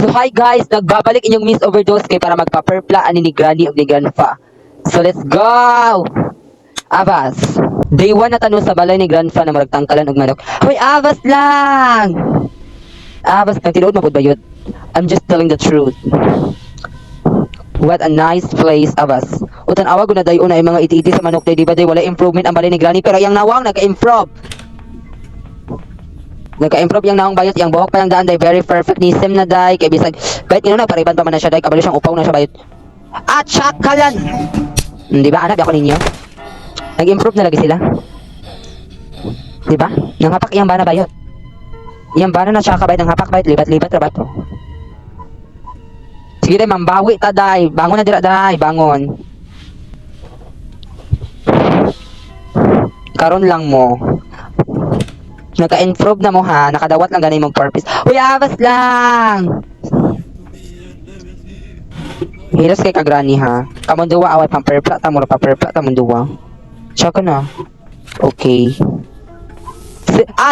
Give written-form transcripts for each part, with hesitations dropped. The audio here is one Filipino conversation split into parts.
So hi guys, nagbabalik inyong Miss Overdose kay para magpa-perpla ani ni Granny ug ni Grandpa. So let's go! Abas. Day 1 na tanong sa balay ni Grandpa na maragtangkalan og manok. Hoy, abas lang! Abas lang, tinuod mapud bayot. I'm just telling the truth. What a nice place, abas. Utan awag na dayon na mga iti-iti sa manok day, di ba day wala improvement ang balay ni Granny pero yang nawang nag-improve. Nagka-improve yung naong bayot, yung buhok pa yung daan, day very perfect ni Sim na day, kay bisag, bayot nyo na, pariban pa man na siya day, kabalo siyang upaw na siya bayot. At chakalan! Di ba, anak, ako ninyo? Nag-improve na lagi sila. Di ba? Nanghapak yung bana bayot. Yung bana na tsaka bayot, nanghapak bayot, libat-libat rabat. Sige day, mambawi ta day, bangon na dira day, bangon. Karon lang mo. Naka-improve na mo ha, nakadawat lang ganay mong purpose. Uy, abas lang! Hilos kay kagrani ha. Kamunduwa away pamperpla ta mo pamperpla ta munduwa. Tsaka na. Okay.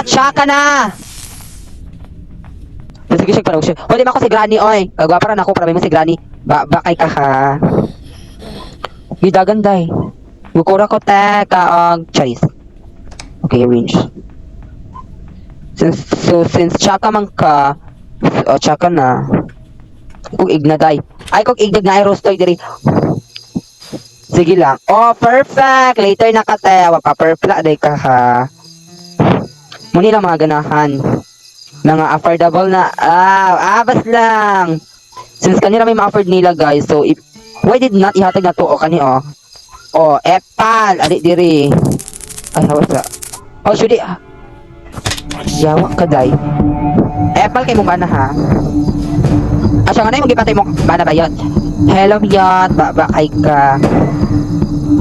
Tsaka na! Sige siya parang siya. Wala mo ako si Granny oy. Kagwapa ran ako para mo si Granny. Bakay ka ha. Gidagan day. Gukura ko te ka charis. Okay, arrange. Since tsaka man ka, tsaka na. Kung ignaday. Ay, kung igdag na ay rostoy diri. Sige lang. Oh, perfect! Later na ka te. Wapa-perfect day ka ha. Muni lang mga ganahan. Mga affordable na. Abas lang. Since kanila may ma-afford nila guys. So, why did not ihatag na to? O, kani o. Oh, epal. Adik diri. Ay, hawas na. Oh, should yawa ka day. Epal kay mo bana ha. Asa nga na yung magipatay mo bana bayot. Hello biyot, kay ka.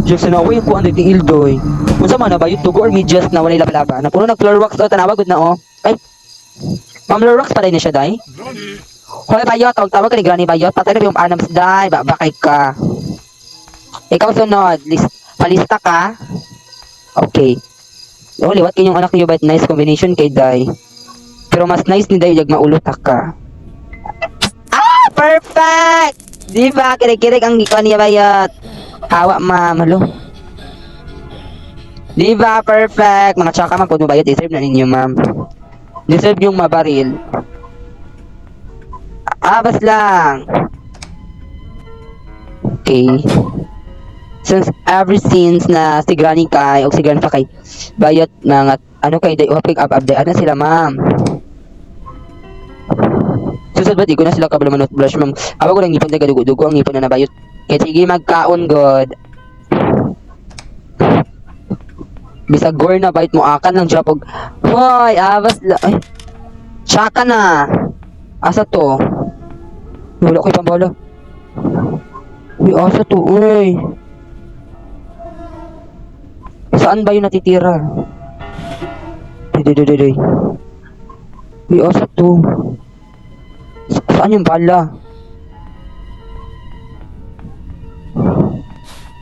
Just sinawa yung kuhan dito ildoy. Kung sa mana bayot tugo or medyas na walay laba-laba. Napuno ng floor wax o tanawa good na o. Ay. Ma'am floor wax pa rin na siya day. Hoy bayot, tawag ka ni Granny bayot. Patay na yung anams day, kay ka. Ikaw sunod, palista ka. Okay. Oh, liwat kanyang anak niyo, but nice combination kay Day. Pero mas nice ni Day, jag maulutak ka. Perfect! Di ba? Kirik-kirik ang ikuan niya bayot. Hawa, ma'am. Halo. Di ba? Perfect! Mga tsaka man po bayot. Deserve na ninyo, ma'am. Deserve yung mabaril. Abas lang. Okay. Since ever since na si Granny kay o si Grandpa kay bayot mga ano kay day pick up update na sila ma'am. Susod ba di ko na sila kabalo manot brush ma'am. Awa ko lang ipon taga dugo-dugo ang ipon na nabayot. Kaya sige magkaon god. Bisag gore na bayot mo akan lang siya pag hoy abas la ay. Tsaka na. Asa to? Wala ko pambala. Uy, asa to? Uy. Saan ba yung natitira? Day. Uy, asa to? Saan yung bala?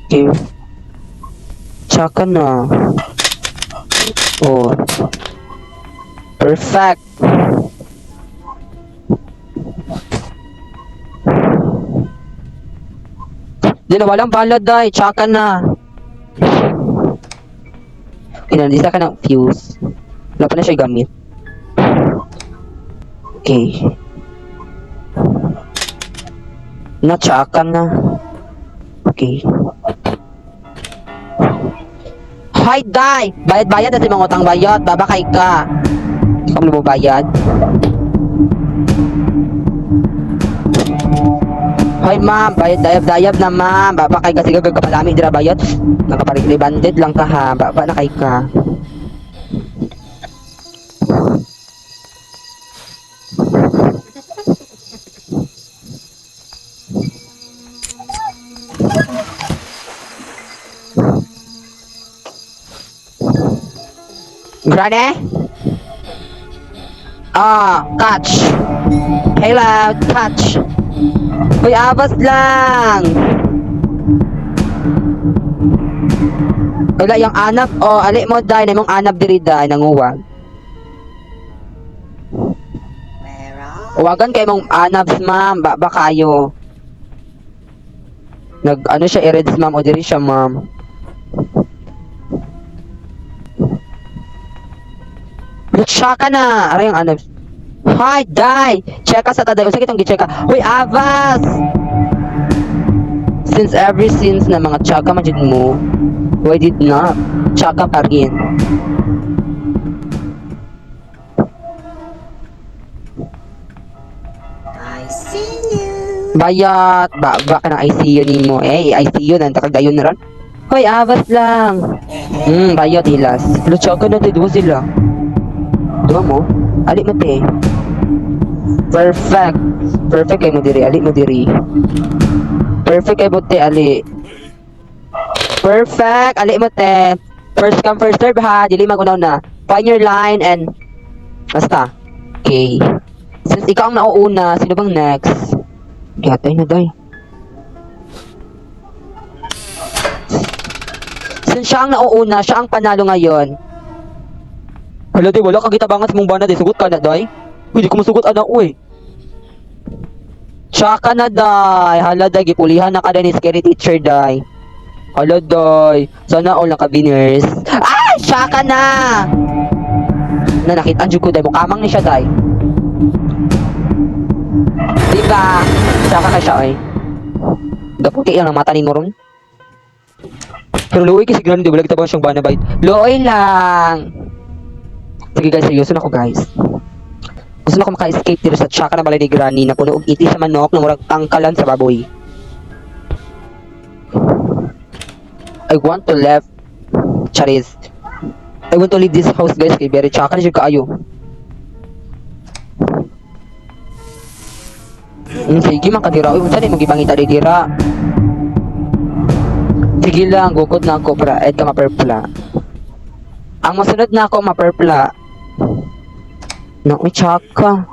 Okay. Tsaka na. Oh. Perfect. Di na walang bala day. Tsaka na. Inandisa ka ng fuse. Wala pa na siya gamit. Okay. Natsaka na. Okay. Hi, Day! Bayad-bayad na si mga utang bayad. Babakay ka. Ikaw mo bayad. Hi, ma'am. Bayad-dayab na, ma'am. Babakay ka. Sige, gagapalami. Dira bayad. Nakaparikli bandit lang ka, ha. Baba na kay ka. Granny? Catch. Hello, catch. Uy, abas lang. Wala yung anap. Ali mo day. Na mong anap diri day. Nanguwag. Uwagan kay mong anabs ma'am, ba kayo. Nag ano siya i-reads ma'am o diri siya ma'am. Lutsya ka na! Aray yung anabs. Hi, die! Cheka sa taday. Usag itong gicheka. Huy, Avas! Since na mga tsaka man dyan mo, why did not? Tsaka pa rin. I see you. Bayat! Ba ka ng ICU ni mo. ICU na. Takagayon na ron. Hoy, Avas lang! Bayat, hilas. Lutsya ka na, dito sila. Diba mo? Ali mo, te. Perfect. Perfect kayo mo diri. Ali mo diri. Perfect kayo mo, te. Ali. Perfect. Ali mo, te. First come, first serve, ha. Dili magunaw na. Find your line and... Basta. Okay. Since ikaw ang nauuna, sino bang next? Gatay na, day. Since siya ang nauuna, siya ang panalo ngayon. Hala, day, wala kang gitabangan sa mong bana, day. Sugot ka na, day. Hindi ko masugot, anak, uy. Tsaka na, day. Hala, day, gipulihan na ka day ni scary teacher, day. Hala, day. Sana all naka-winners. Ay! Tsaka na! Na nakita ang ko, day. Mukamang ni siya, day. Diba? Tsaka ka siya, ay. Gaputi lang ang mata ni mo ron. Pero luoy kasi grande, wala kita ba siyang banabait. Luoy lang! Sige guys, seryoso na ako guys. Gusto na ako maka-escape dito sa tsaka na balay ni Granny na puno og iti sa manok na murag tangkalan sa baboy. I want to left Charis. I want to leave this house guys kay very tsaka na siya kaayo. Sige man kadira. Uy, unsa ni mong gipangita di dira? Sige lang, gukod na ako para ed ka maperpla. Ang masunod na ako maperpla. Uy, tsaka.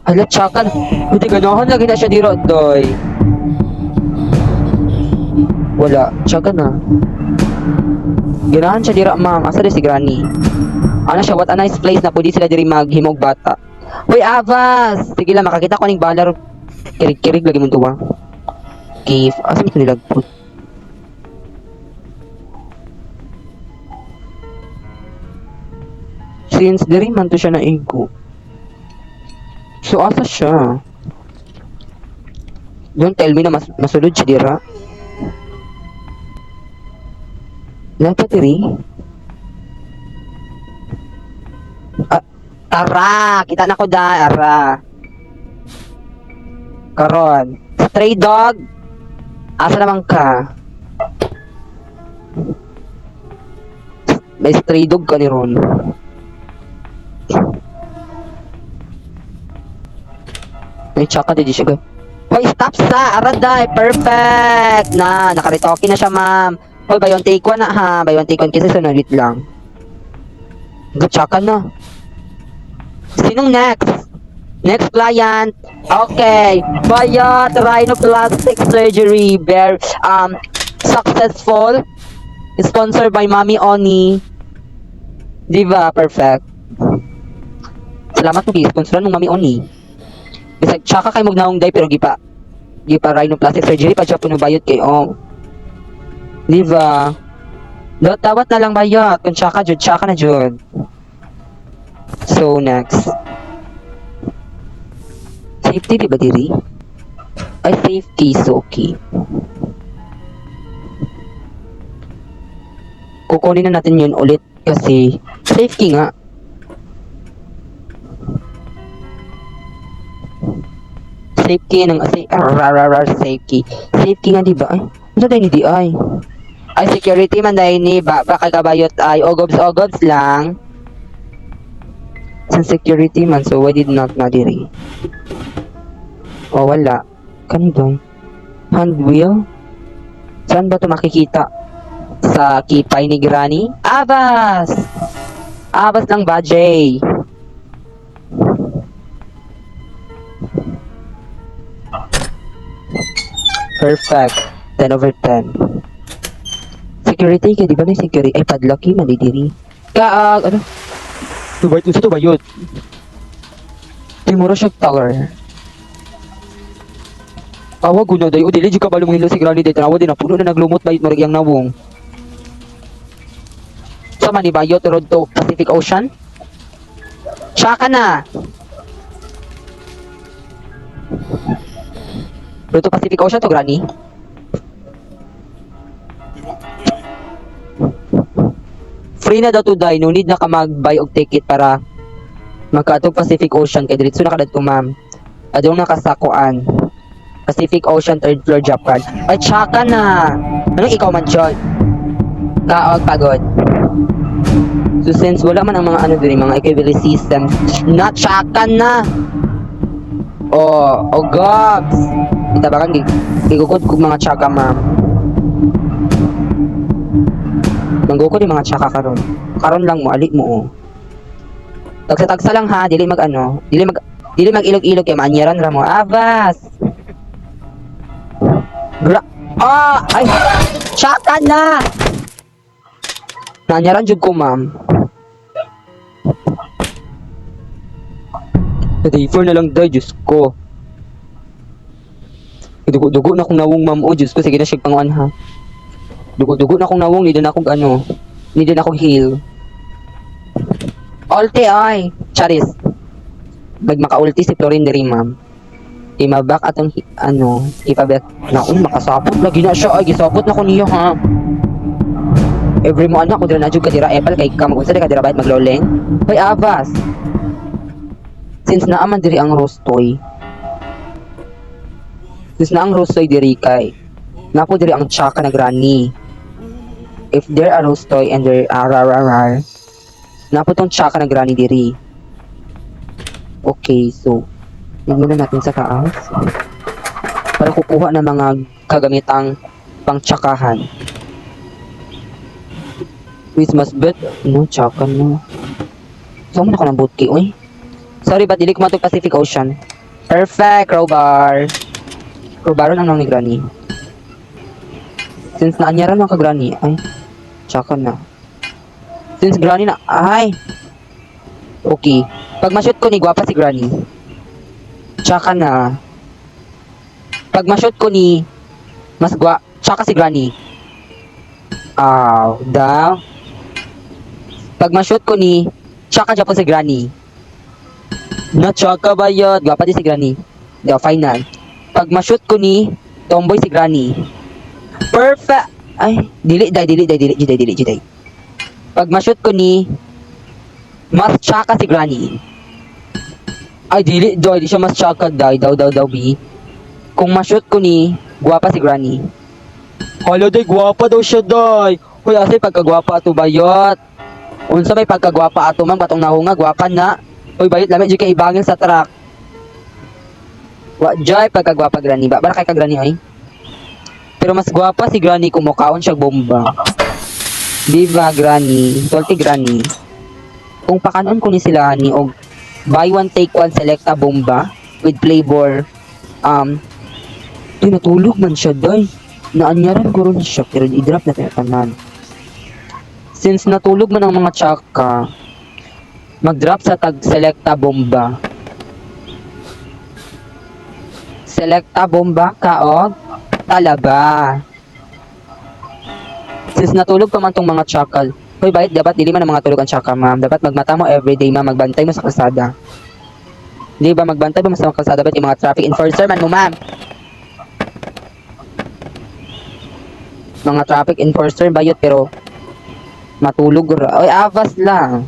Hala, tsaka. Hindi ganahan lagi na siya diro, doy. Wala, tsaka na. Ganahan siya dira, ma'am. Asa di si Granny? Ano siya, what a nice place na pwede sila diri maghimog bata. Uy, Avas! Sige lang, makakita ko ning balar. Kirig-kirig lagi mo tuwa. Cave. Asa mo ito nilagpot? Since diri man to siya na ego. So, asa siya? Don't tell me na masulod siya dira. Dapat diri? Tara! Kita na ko da, ara. Karon. Stray dog. Asa naman ka? May stray dog ka ni Ron. May tsaka di siya. Hoy, stop sa! Araday! Perfect! Na, nakaritoki na siya, ma'am. Hoy, bayon take one na, ha? Bayon take one kasi sunodit lang. Tsaka na. Sinong next? Next client. Okay. Bayat rhinoplastic surgery. Successful. Sponsored by Mami Oni. Diba? Perfect. Salamat mo, sponsoran ng Mami Oni. Bisag tsaka kay magnaong day pero gipa rhinoplastic surgery pa siya puno bayot kay Diba? Tawat na lang bayot. Kung tsaka jud, tsaka na jud. So, next. Safety, di ba diri? Ay, safety is okay. Kukunin na natin yun ulit kasi safety nga. Safety ng safety. Safety nga, di ba? Ay, ano tayo ni di ay? Ay, security man dahil ni baka kabayot ay ogobs lang. Sa security man, so why did not na diri? O, wala. Kanino? Hand wheel? Saan ba ito makikita? Sa kipay ni Granny? Abas! Abas lang ba, Jay? Perfect. 10/10. Security ka, di ba na security? Ay, padlock man, di diri. Ano? Tubayot, unsa tubayot? Timuro siya tower. Awa guna day, o dili jud ka balong hilo si Granny day, tanawa din na puno na naglumot bayot mo yang nawong. Sa man ni bayot road to Pacific Ocean? Tsaka na. Road to Pacific Ocean to Granny. Free na daw to die, no need na ka mag-buy og ticket para magkatog Pacific Ocean kay diretso na kadad ko ma'am. Adong nakasakuan. Pacific Ocean 3rd floor Japan. Ay tsaka na. Anong ikaw man John? Kaog pagod. So since wala man ang mga ano din, mga equivalent system, na tsaka na. Oh gobs. Itabakan gigugod kog mga tsaka ma'am. Manggukod yung mga tsaka karon. Karon lang mo, alik mo oh. Tagsa-tagsa lang ha, dili mag ano, dili mag ilog-ilog kay maanyaran ra mo. Avas. Ay, tsaka na. Naanyaran jud ko ma'am. Day-4 na lang day, Diyos ko. Dugo-dugo na akong nawong ma'am, oh Diyos ko, sige na siya panguan ha. Dugo-dugo na akong nawong, hindi na akong ano, hindi na akong heal. Ulti ay, charis. Bag maka-ulti si Florin diri ma'am. Imabak atong ano, ipabak na makasapot lagi na siya ay gisapot na ko niya ha. Every mo anak ko dira na jud ka dira epal kay ka mag-unsa ka dira bayad magloleng. Hoy Avas. Since naaman diri ang rostoy. Since na ang rostoy diri kay napo diri ang tsaka na Granny. If there are rostoy and there are napo tong tsaka na Granny diri. Okay, so muna natin sa taas para kukuha ng mga kagamitang pangtsakahan. Christmas bet no tsaka no. So mo na ko ng bootki oy. Sorry but dili ko matog Pacific Ocean. Perfect crowbar. Crowbar ang nang ni Granny. Since naanyaran lang ka Granny ay tsaka na. Since Granny na ay okay. Pag ma-shoot ko ni gwapa si Granny. Tsaka na. Pag ma-shoot ko ni tsaka si Granny. Daw. Pag ma-shoot ko ni tsaka Japon si Granny. Na tsaka ba yun? Gwapa di si Granny. Daw, final. Pag ma-shoot ko ni tomboy si Granny. Perfect. Ay, dili. Pag ma-shoot ko ni mas tsaka si Granny. Ay, dili, di siya mas tsaka, daw, bi. Kung ma-shoot ko ni, gwapa si Granny. Hala, day, gwapa daw siya, day. Hoy, asay, pagkagwapa ato, bayot. Unsa may pagkagwapa ato, man, batong nahunga, gwapa na. Hoy, bayot, lamit, di ka ibangin sa truck. Jay, pagkagwapa, Granny. Ba, para kay ka, Granny, ay? Pero mas gwapa si Granny kung mukaon siya bomba. Diba, Granny? Salty, Granny. Kung pakanon ko ni sila ni og buy one take one selecta bomba with flavor natulog man siya day naanyaran ko rin siya pero i-drop na tayo tanan since natulog man ang mga tsaka mag-drop sa tag selecta bomba kaog talaba since natulog pa man tong mga tsakal. Hoy, bayit, dapat dili man ang mga tulog ang tsaka, ma'am. Dapat magmata mo everyday, ma'am. Magbantay mo sa kalsada. Di ba, magbantay mo sa kalsada, dapat yung mga traffic enforcer man mo, ma'am. Mga traffic enforcer, bayot, pero matulog. Oy, Avas lang.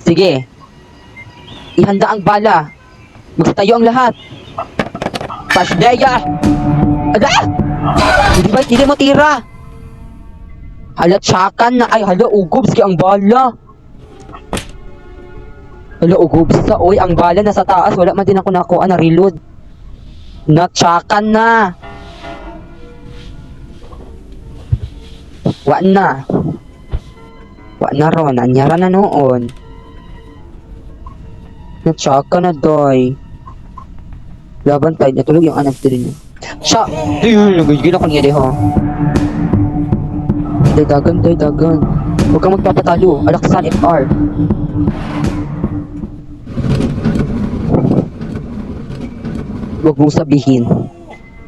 Sige. Ihanda ang bala. Magsatayo ang lahat. Pasdeya! Ada! Hindi ba, hindi mo tira. Hala, tsakan na. Ay, hala, ugobs ang bala. Hala, ugobs sa. Uy, ang bala nasa taas. Wala man din ako nakuha na reload. Natsakan na. Wa na ron. Anyara na noon. Natsakan na, doy. Laban tayo. Natulog yung anak din. Siya. Ayun, nagigil ako niya, ho. Day dagan. Huwag kang magpapatalo. Alaksan FR. Huwag mong sabihin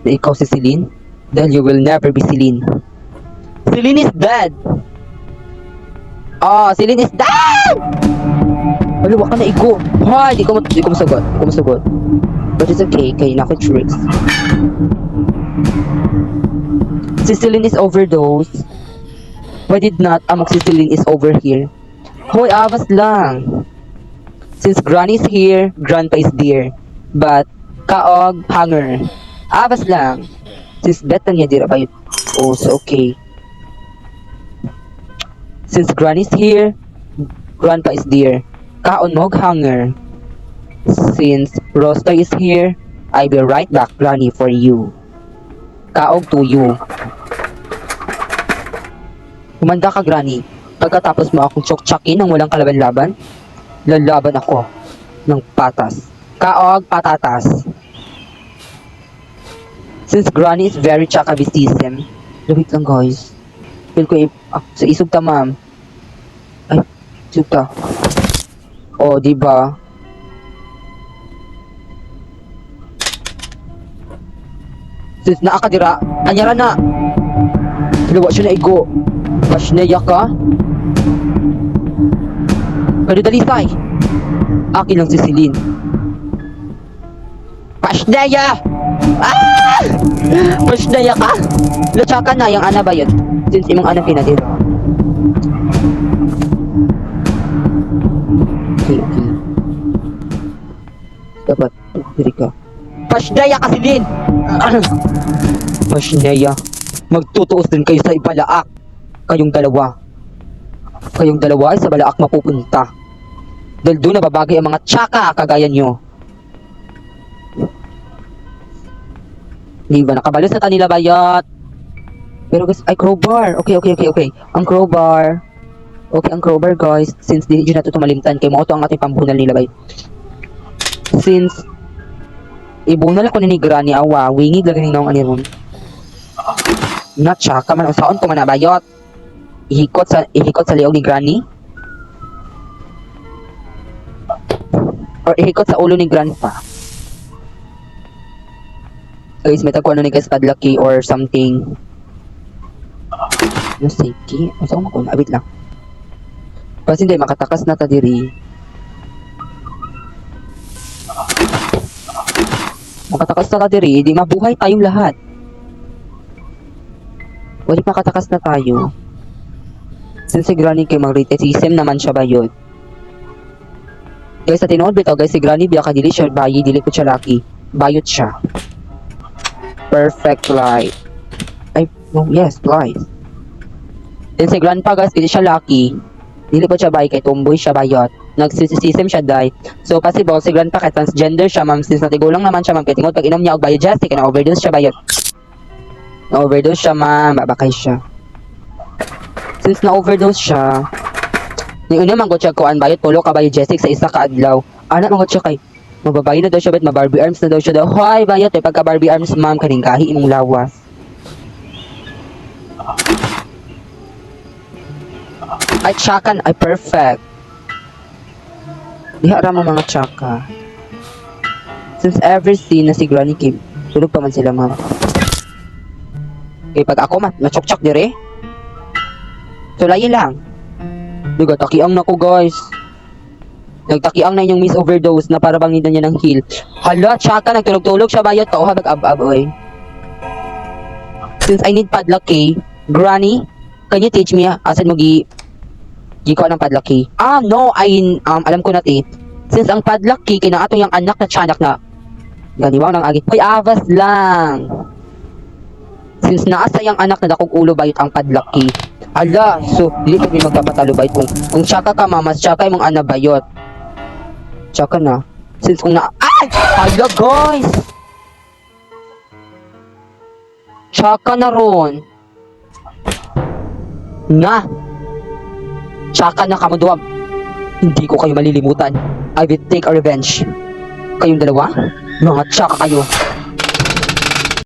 na ikaw si Celine dahil you will never be Celine. Celine is dead! Oh, Celine is dead! Wala, waka na igo. Hoy, di ko masagot. But it's okay, kay nako tricks. Si Celine is overdose. Why did not amok si Celine is over here? Hoy, awas lang. Since Granny's here, Grandpa is there. But, kaog, hanger. Awas lang. Since betan niya dira ba yun? Oh, so okay. Since Granny's here, Grandpa is there. Kaon mog hanger. Since Rostoy is here, I will write back Granny for you. Kaog to you. Kumanda ka, Granny. Pagkatapos mo akong tsak-tsakin ng walang kalaban-laban, lalaban ako ng patas. Kaog, patatas. Since Granny is very chakabistism, wait lang guys. Feel ko sa isog ta, ma'am. Ay, isog ta. Oh, diba? Since naakadira, anyara na. Silawa siya na igo. Pasneya ka? Pero dalisay. Akin lang si Celine. Pasneya! Ah! Pasneya ka? Latsaka na, yung ana ba yun? Since imong ana pinadira. Okay. Dapat, diri ka. Pasneya ka, Celine! Pasneya, magtutuos din kayo sa ibalaak. Kayong dalawa ay sa balaak mapupunta. Dahil doon nababagay ang mga tsaka kagaya nyo. Di ba nakabalos na tanila bayat? Pero guys, ay crowbar. Okay. Ang crowbar. Okay, ang crowbar guys. Since di nyo na ito tumalimtan, kay mo ito ang ating pambunal nila bay. Since ibunal ako ni Granny awa, wingig lagi nang aniron. Na tsaka man ang saon ko man nabayot. Ihikot sa liog ni Granny. Or ihikot sa ulo ni Grandpa. Guys, may tagkuhan na ni guys padlaki or something. No safety. Masa ko na abit lang. Kasi hindi makatakas na ta diri. Makatakas na ta diri, di mabuhay tayong lahat. Wala makatakas na tayo. Since si Granny kay mag-ratism naman siya ba yun? Guys, sa tinood bitaw guys, si Granny biya ka dili siya bayi, dili ko siya lucky. Bayot siya. Perfect light. Ay, no, yes, light. Then si Grandpa guys, dili siya lucky. Dili ko siya bayi kay tomboy siya bayot. Nagsisisem siya die. So possible si Grandpa kay transgender siya ma'am, since natigulang naman siya ma'am, kay tingod pag inom niya og biogestic na overdose siya bayot. Na-overdose siya ma'am, babakay siya. Since na-overdose siya, yung una mangot siya kuan bayot, pulo ka biogestic sa isa ka adlaw. Anak mangot siya kay, mababayi na daw siya, bet ma-Barbie arms na daw siya daw. Hoy, bayot, pagka Barbie arms ma'am, kaning kahi imong lawas. Ay, tsakan, ay perfect. Ihara mo mga tsaka. Since every scene na si Granny Kim, tulog pa man sila ma'am. Okay, pag ako matchok-chok dire. Sulayin lang. Nagtakiang na ko guys. Nagtakiang na yung miss overdose na para bang nida niya ng heal. Hala, tsaka nagtulog-tulog siya bayot ka. O habag ab-ab oy. Since I need padlock key, Granny, can you teach me asan mo ko ng padlock key? Ah, no, alam ko na ti. Since ang padlock key kinaato yung anak na tiyanak na ganiwang ng agi. Hoy, avas lang. Since naasa yung anak na dakog ulo bayot ang padlock key. Ala, so dili kami magpapatalo bayot kung tsaka ka mama, tsaka imong ana bayot. Tsaka na. Since kung na ay! Hala guys! Tsaka na ron. Na! Tsaka na kamuduwag. Hindi ko kayo malilimutan. I will take a revenge. Kayong dalawa? Mga tsaka kayo.